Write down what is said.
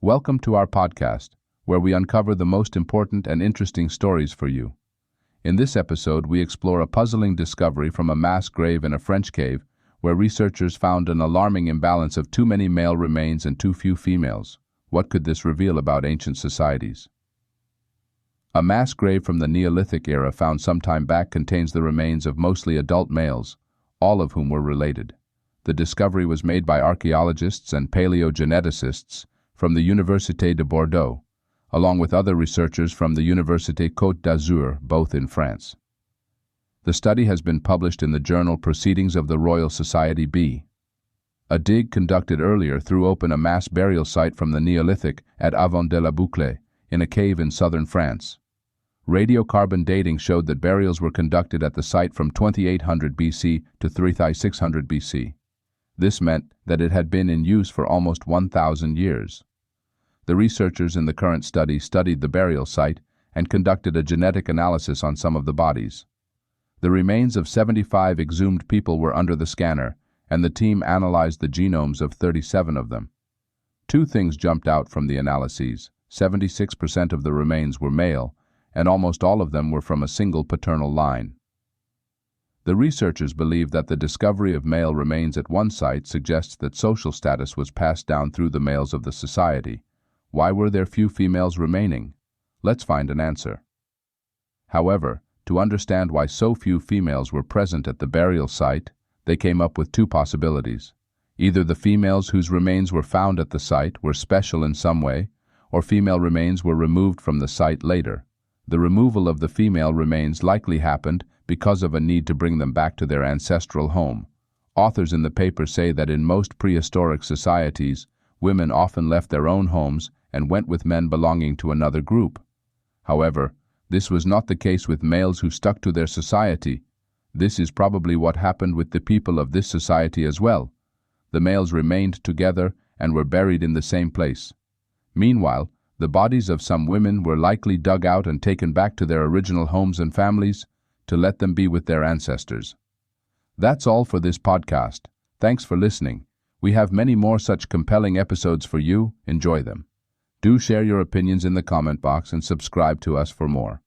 Welcome to our podcast, where we uncover the most important and interesting stories for you. In this episode, we explore a puzzling discovery from a mass grave in a French cave, where researchers found an alarming imbalance of too many male remains and too few females. What could this reveal about ancient societies? A mass grave from the Neolithic era found some time back contains the remains of mostly adult males, all of whom were related. The discovery was made by archaeologists and paleogeneticists from the Université de Bordeaux, along with other researchers from the Université Côte d'Azur, both in France. The study has been published in the journal Proceedings of the Royal Society B. A dig conducted earlier threw open a mass burial site from the Neolithic at Avon de la Boucle, in a cave in southern France. Radiocarbon dating showed that burials were conducted at the site from 2800 BC to 3600 BC. This meant that it had been in use for almost 1,000 years. The researchers in the current study studied the burial site and conducted a genetic analysis on some of the bodies. The remains of 75 exhumed people were under the scanner, and the team analyzed the genomes of 37 of them. Two things jumped out from the analyses. 76% of the remains were male, and almost all of them were from a single paternal line. The researchers believe that the discovery of male remains at one site suggests that social status was passed down through the males of the society. Why were there few females remaining? Let's find an answer. However, to understand why so few females were present at the burial site, they came up with two possibilities. Either the females whose remains were found at the site were special in some way, or female remains were removed from the site later. The removal of the female remains likely happened because of a need to bring them back to their ancestral home. Authors in the paper say that in most prehistoric societies, women often left their own homes and went with men belonging to another group. However, this was not the case with males who stuck to their society. This is probably what happened with the people of this society as well. The males remained together and were buried in the same place. Meanwhile, the bodies of some women were likely dug out and taken back to their original homes and families to let them be with their ancestors. That's all for this podcast. Thanks for listening. We have many more such compelling episodes for you. Enjoy them. Do share your opinions in the comment box and subscribe to us for more.